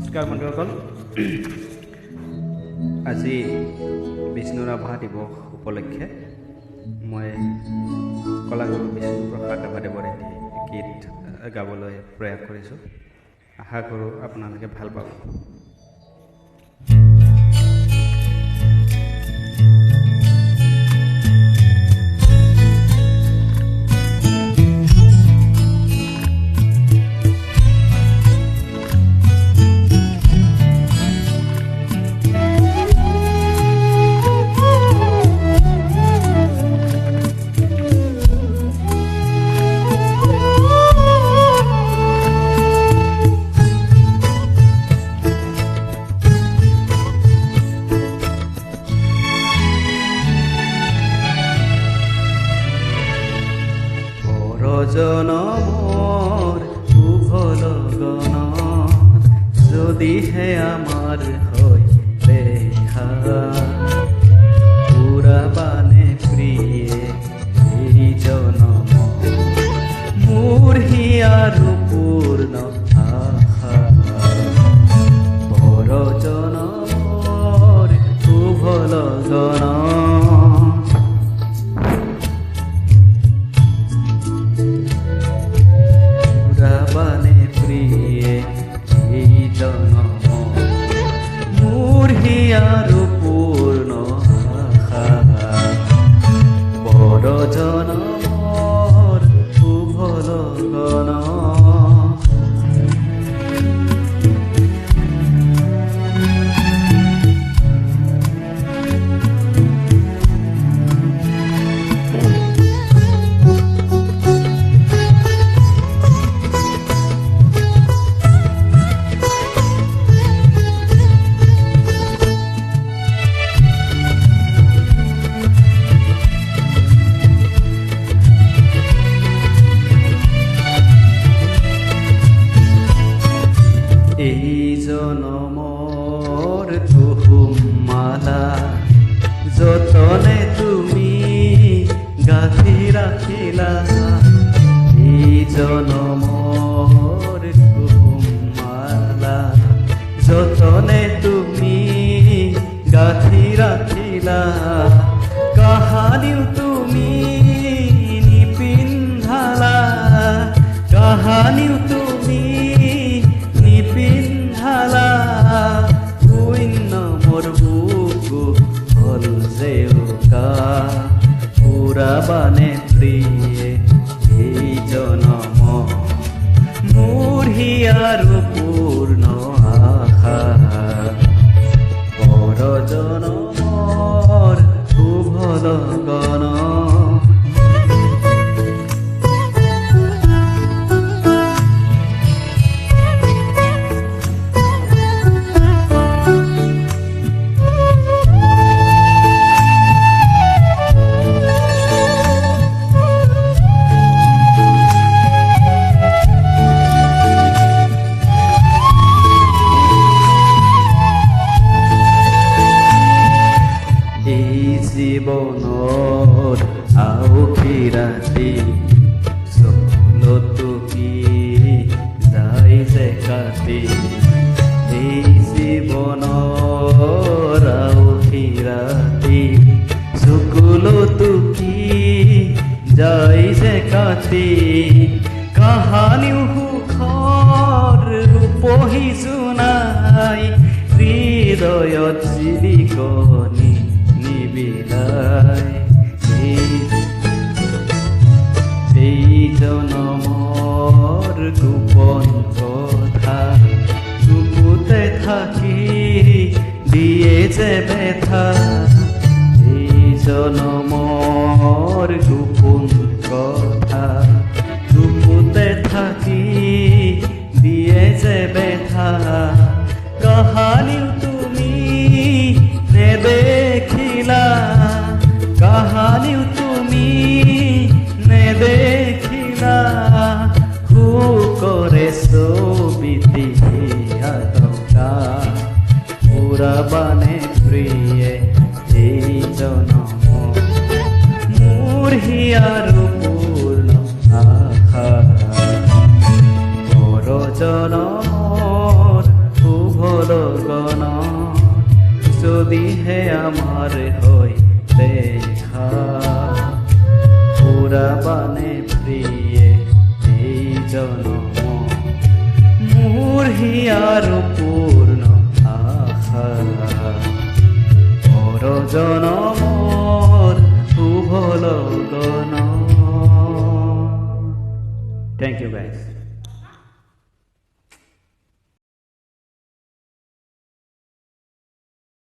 নমস্কাৰ বন্ধুসকল, আজি বিষ্ণু ৰাভা দিৱস উপলক্ষে মই কলাগুৰু বিষ্ণুপ্ৰসাদ ৰাভাদেৱৰ এটি গীত গাবলৈ প্ৰয়াস কৰিছোঁ। আশা কৰোঁ আপোনালোকে ভাল পাব। জনমৰ শুভ লগন যদিহে আমাৰ হয় দেখা পুৰাবানে প্ৰিয়ে এই জনম মোৰ হিয়াৰো পূৰ্ণ আশা বৰ জনমৰ শুভ লগন আৰু পূৰ্ণ আশা বৰ জনমৰ শুভ লগন জনমৰ তুহুমালা যতনে তুমি গাঁঠি ৰাখিলা এই জনমৰ তুহুমালা যতনে তুমি গাঁঠি ৰাখিলা কাহানিও তুমি নিপিন্ধালা কাহানিও তুমি নিপিন্ধালা শূন্য মোৰ বুকু হল জেউকা পুৰাবানে প্ৰিয়ে এই জনম মোৰ হিয়াৰো পূৰ্ণ আশা বৰ জনমৰ শুভ লগন জীৱনৰ আউখি ৰাতি চকুলতো কি যাই যে কাটি এই জীৱনৰ আউখি ৰাতি চকুলতো কি যাই যে কাটি কাহানিও সুখৰ ৰূপহিছো নাই হৃদয়ত জিলিকনি এই জনমৰ গোপন কথা বুকুতে থাকি দিয়ে যে ব্যথা এই জনমৰ গোপন কথা বুকুতে থাকি দিয়ে যে ব্যথা কাহানিও তুমি নেদেখিলা কাহানিও তুমি নেদেখিলা শুকৰে ছবিটি আটকা পুৰাবানে প্ৰিয়ে এই জনম মোৰ হিয়াৰো পূৰ্ণ আশা বৰ জনমৰ শুভ আমাৰ হৈ দেখা পুৰাবানে প্ৰিয়ে এই জনম মোৰ হিয়াৰ পূৰ্ণ আশা পৰ জনমৰ শুভ লগন। Thank you guys.